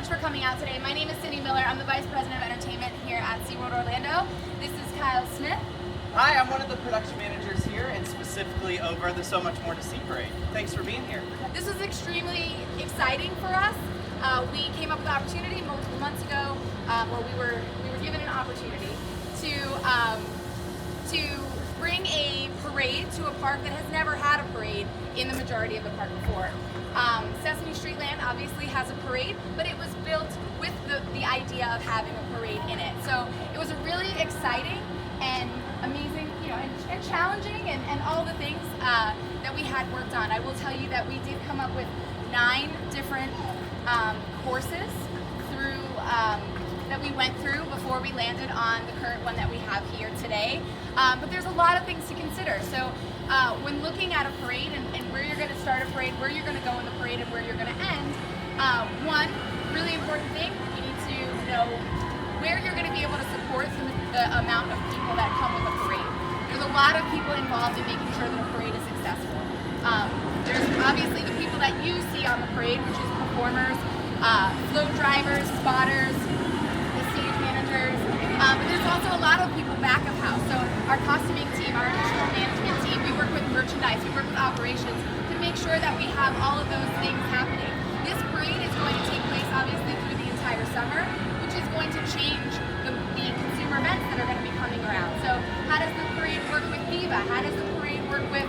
much for coming out today. My name is Cindy Miller. I'm the Vice President of Entertainment here at SeaWorld Orlando. This is Kyle Smith. Hi, I'm one of the production managers here and specifically over the So Much More to See parade. Thanks for being here. This is extremely exciting for us. We came up with the opportunity multiple months ago where we were given an opportunity to bring a parade to a park that has never had a parade in the majority of the park before. Sesame Street Land obviously has a parade, but it was built with the idea of having a parade in it. So it was a really exciting and amazing, and challenging and all the things that we had worked on. I will tell you that we did come up with 9 different courses that we went through before we landed on the current one that we have here today. But there's a lot of things to consider. So when looking at a parade and where you're going to start a parade, where you're going to go in the parade, and where you're going to end, one really important thing, you need to know where you're going to be able to support the amount of people that come with a parade. There's a lot of people involved in making sure that a parade is successful. There's obviously the people that you see on the parade, which is performers, float drivers, spotters, the stage managers, but there's also a lot of people back of house. So our costuming team, our additional management team, we work with merchandise, we work with operations to make sure that we have all of those things happening. This parade is going to take place obviously through the entire summer, which is going to change the consumer events that are going to be coming around. So how does the parade work with Viva? How does the parade work with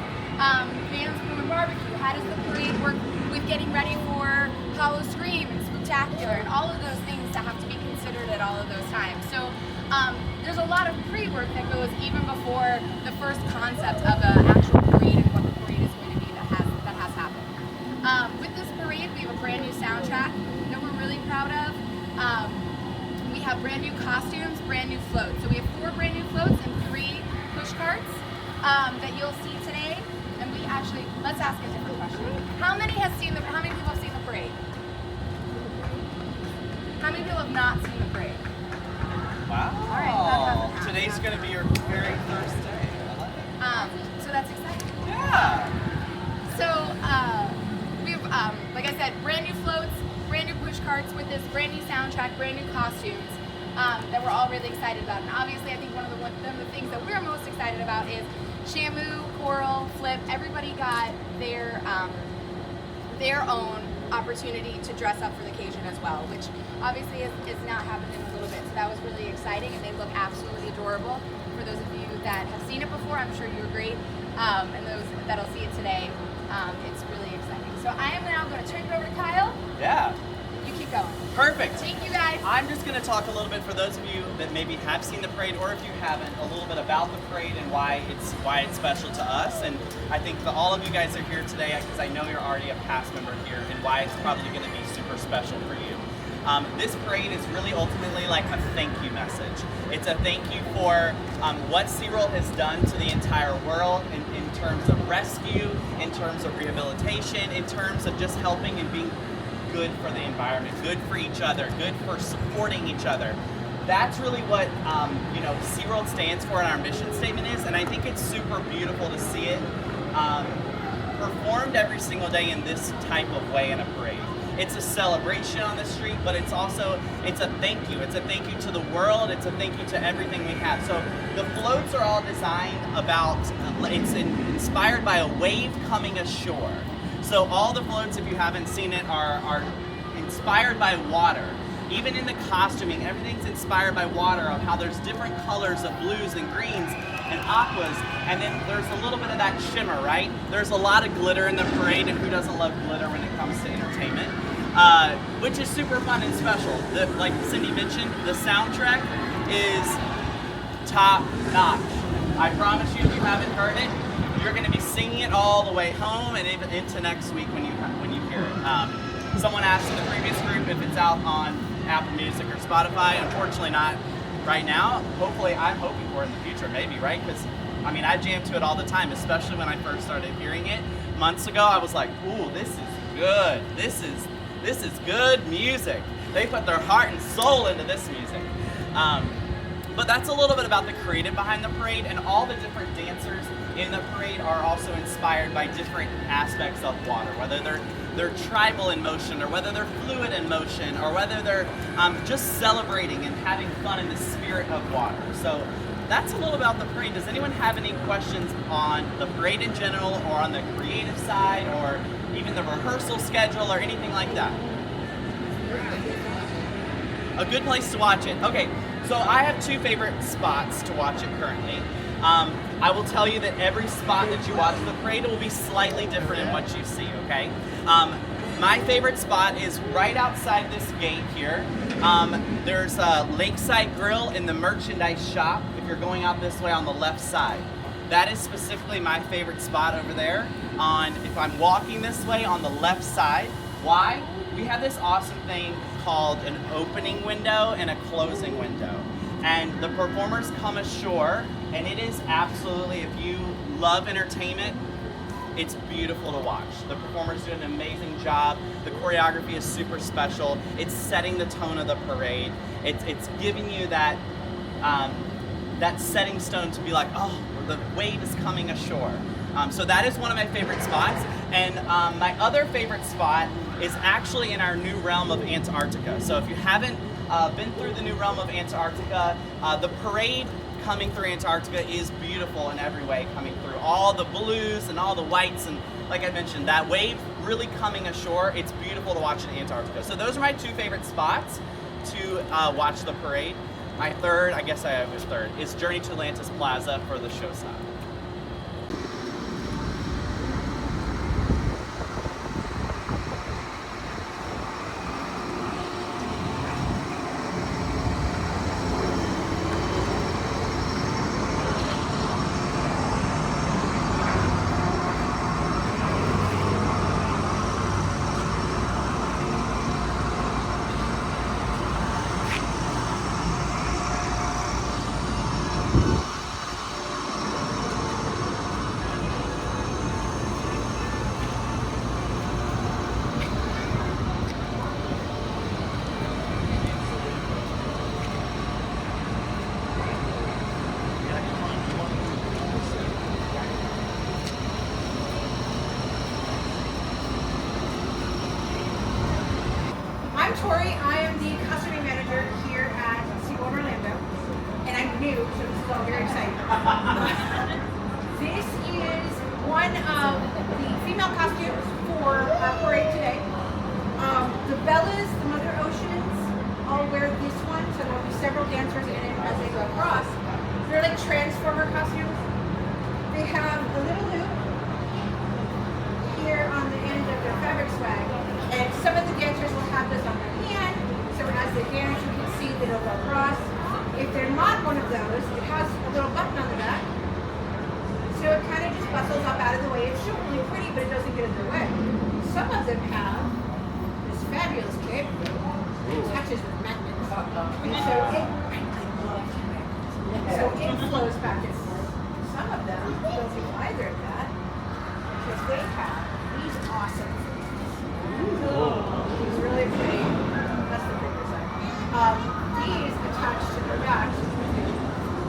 Van's Brew and Barbecue? How does the parade work with getting ready for Hollow Scream and Spooktacular and all of those things that have to be considered at all of those times? So there's a lot of pre-work that goes even before the first concept of an actual parade and what the parade is going to be that has happened. With this parade, we have a brand new soundtrack that we're really proud of. We have brand new costumes, brand new floats. So we have 4 brand new floats and 3 push carts that you'll see today. And we actually, let's ask a different question. How many people have seen the parade? How many people have not seen the parade? Wow. All right, today's going to be your very first day. I love it. So that's exciting. Yeah. So we have, like I said, brand new floats, brand new push carts with this brand new soundtrack, brand new costumes that we're all really excited about. And obviously, I think one of the things that we're most excited about is Shamu, Coral, Flip. Everybody got their own opportunity to dress up for the occasion as well, which obviously is not happening in a little bit. So that was really exciting, and they look absolutely adorable. For those of you that have seen it before, I'm sure you agree, and those that'll see it today, it's really exciting. So I am now going to turn it over to Kyle. Yeah. You keep going. Perfect. Thank you, guys. I'm just going to talk a little bit for those of you that maybe have seen the parade, or if you haven't, a little bit about the parade and why it's special to us. And I think that all of you guys are here today because I know you're already a past member here, and why it's probably going to be super special for you. This parade is really ultimately like a thank you message. It's a thank you for what SeaWorld has done to the entire world in terms of rescue, in terms of rehabilitation, in terms of just helping and being good for the environment, good for each other, good for supporting each other. That's really what SeaWorld stands for and our mission statement is, and I think it's super beautiful to see it performed every single day in this type of way in a parade. It's a celebration on the street, but it's a thank you. It's a thank you to the world. It's a thank you to everything we have. So the floats are all designed it's inspired by a wave coming ashore. So all the floats, if you haven't seen it, are inspired by water. Even in the costuming, everything's inspired by water, of how there's different colors of blues and greens and aquas, and then there's a little bit of that shimmer, right? There's a lot of glitter in the parade, and who doesn't love glitter when it comes to entertainment? Which is super fun and special. Like Cindy mentioned, the soundtrack is top notch. I promise you, if you haven't heard it, you're going to be singing it all the way home and even into next week when you hear it. Someone asked in the previous group if it's out on Apple Music or Spotify. Unfortunately not right now. Hopefully, I'm hoping for it in the future, maybe, right? Because, I jam to it all the time, especially when I first started hearing it months ago. I was like, ooh, this is good. This is good music. They put their heart and soul into this music. But that's a little bit about the creative behind the parade, and all the different dancers in the parade are also inspired by different aspects of water, whether they're tribal in motion, or whether they're fluid in motion, or whether they're just celebrating and having fun in the spirit of water. So that's a little about the parade. Does anyone have any questions on the parade in general, or on the creative side, or even the rehearsal schedule, or anything like that? A good place to watch it. Okay, so I have two favorite spots to watch it currently. I will tell you that every spot that you watch the parade will be slightly different in what you see, okay? My favorite spot is right outside this gate here. There's a Lakeside Grill in the merchandise shop if you're going out this way on the left side. That is specifically my favorite spot over there if I'm walking this way on the left side. Why? We have this awesome thing called an opening window and a closing window. And the performers come ashore, and it is absolutely, if you love entertainment, it's beautiful to watch. The performers do an amazing job. The choreography is super special. It's setting the tone of the parade. It's giving you that setting stone to be like, oh, the wave is coming ashore. So that is one of my favorite spots. And my other favorite spot is actually in our new realm of Antarctica. So if you haven't been through the new realm of Antarctica, the parade coming through Antarctica is beautiful in every way coming through. All the blues and all the whites, and like I mentioned, that wave really coming ashore, it's beautiful to watch in Antarctica. So those are my two favorite spots to watch the parade. My third, I guess I have a third, is Journey to Atlantis Plaza for the show side. I'm Tori. I am the costuming manager here at SeaWorld Orlando, and I'm new, so this is all very exciting. This is one of the female costumes for our parade today. The Bellas, the Mother Oceans, all wear this one, so there will be several dancers in it as they go across. They're like transformer costumes. They have a little loop here on the end of their fabric swag. And some of the dancers will have this on their hand, so as they dance, you can see that it'll go across. If they're not one of those, it has a little button on the back, so it kind of just bustles up out of the way. It's still really pretty, but it doesn't get in their way. Some of them have this fabulous cape, it attaches with magnets, and so it flows back and forth. Some of them don't do either of that, because they have these awesome he's really pretty. That's the prettier side. These attached to their backs,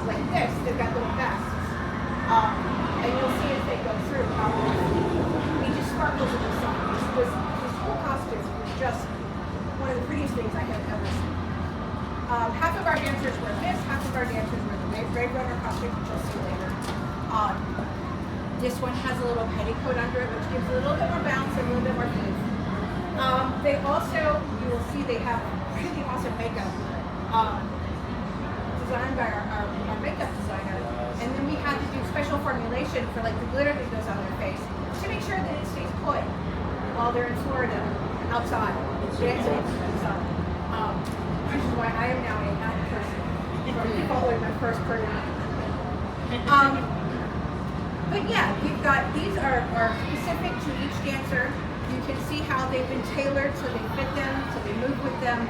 like this. They've got little vests. And you'll see as they go through how he just sparkles in the sun. This whole costume is just one of the prettiest things I have ever seen. Half of our dancers wear this, half of our dancers wear the Brave Runner costume, which you'll see later. This one has a little petticoat under it, which gives it a little bit more bounce and a little bit more ease. They also, you will see they have really awesome makeup designed by our makeup designer. And then we had to do special formulation for like the glitter that goes on their face to make sure that it stays put while they're in Florida, outside, dancing outside. Which is why I am now a night person, following my first parade. But yeah, we've got, these are specific to each dancer. You can see how they've been tailored so they fit them, so they move with them.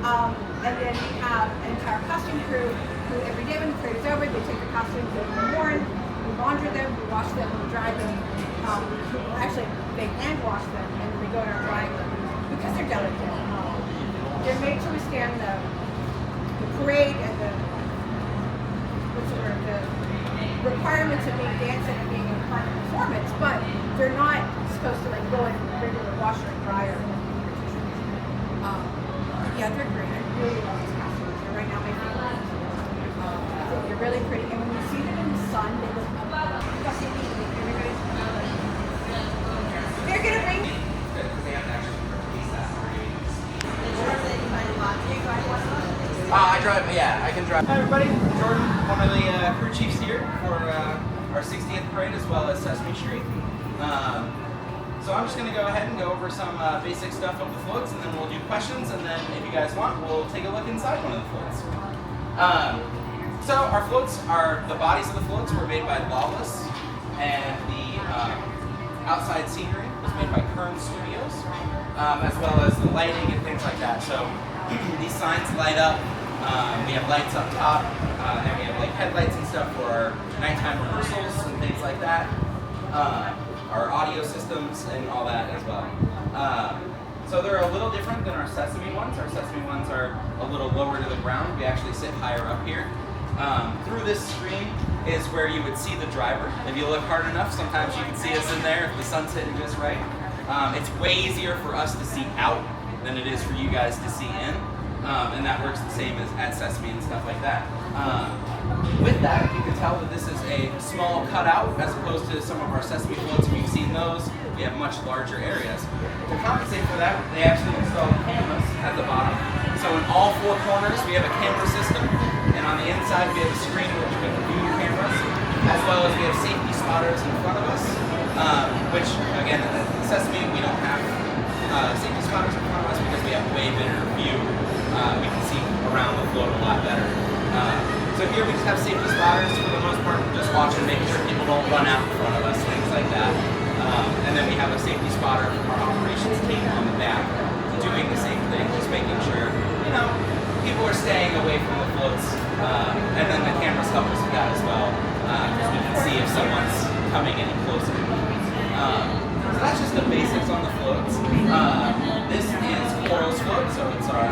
And then we have an entire costume crew who every day when the parade is over, they take the costumes that are worn, we launder them, we wash them, we dry them. Actually, they hand wash them and then they go in our drying room because they're delicate. They're made to withstand the parade and the for the requirements of being dancing and being in part of performance, but they're not supposed to like go in regular washer and dryer. Yeah, they're great. I really love these costumes. They're right now my favorite. They're really pretty, and when you see them in the sun, they look fucking neat. They're gonna bring. I drive, yeah, I can drive. Hi everybody, Jordan, one of the crew chiefs here for our 60th parade as well as Sesame Street. So I'm just going to go ahead and go over some basic stuff of the floats, and then we'll do questions, and then if you guys want, we'll take a look inside one of the floats. So our floats are, the bodies of the floats were made by Lawless, and the outside scenery was made by Kern Studios, as well as the lighting and things like that. So these signs light up. We have lights up top, and we have like headlights and stuff for our nighttime rehearsals and things like that. Our audio systems and all that as well. So they're a little different than our Sesame ones. Our Sesame ones are a little lower to the ground. We actually sit higher up here. Through this screen is where you would see the driver. If you look hard enough, sometimes you can see us in there if the sun's hitting just right. It's way easier for us to see out than it is for you guys to see in. And that works the same as at Sesame and stuff like that. With that, you can tell that this is a small cutout as opposed to some of our Sesame floats. If you've seen those, we have much larger areas. To compensate for that, they actually installed cameras at the bottom. So in all four corners, we have a camera system. And on the inside, we have a screen which we can view cameras, as well as we have safety spotters in front of us, which, again, at Sesame, we don't have safety spotters in front of us because we have way better view. We can see around the float a lot better. So here we just have safety spotters for the most part, just watching, making sure people don't run out in front of us, things like that. And then we have a safety spotter from our operations team on the back doing the same thing, just making sure, you know, people are staying away from the floats. And then the cameras help us with that as well, because we can see if someone's coming any closer. So that's just the basics on the floats. This is Coral's float, so it's our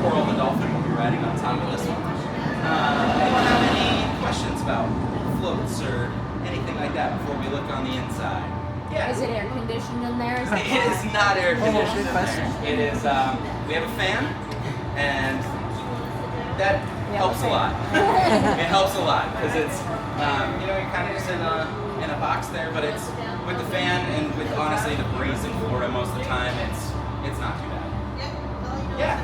Coral the dolphin. We'll be riding on top of this one. Anyone have any questions about floats or anything like that before we look on the inside? Yeah. Is it air conditioned in there? It is not air conditioned in there. It is, we have a fan, and that helps a lot. It helps a lot, because it's, you know, you're kind of just in a box there, but it's, with the fan and with, honestly, the breeze in Florida most of the time, it's not too bad. Yeah.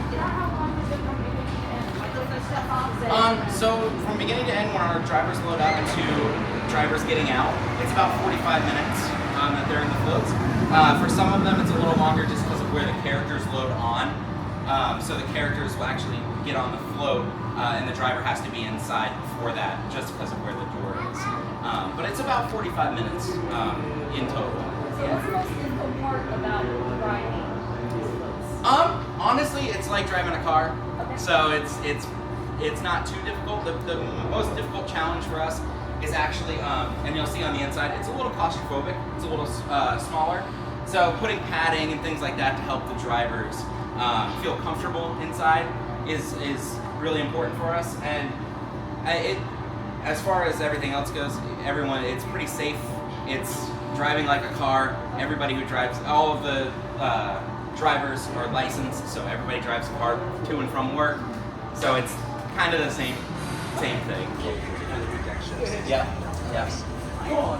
So from beginning to end, when our drivers load up to drivers getting out, it's about 45 minutes that they're in the floats. For some of them, it's a little longer just because of where the characters load on. So the characters will actually get on the float, and the driver has to be inside before that, just because of where the door is. But it's about 45 minutes in total. So what's the most difficult part about riding these floats? Honestly, it's like driving a car. Okay. So it's not too difficult. The most difficult challenge for us is actually, and you'll see on the inside, it's a little claustrophobic. It's a little smaller. So putting padding and things like that to help the drivers feel comfortable inside is really important for us. And as far as everything else goes, it's pretty safe. It's driving like a car. Everybody who drives, all of the drivers are licensed, so everybody drives a car to and from work. So it's kind of the same thing. Yeah. Cool.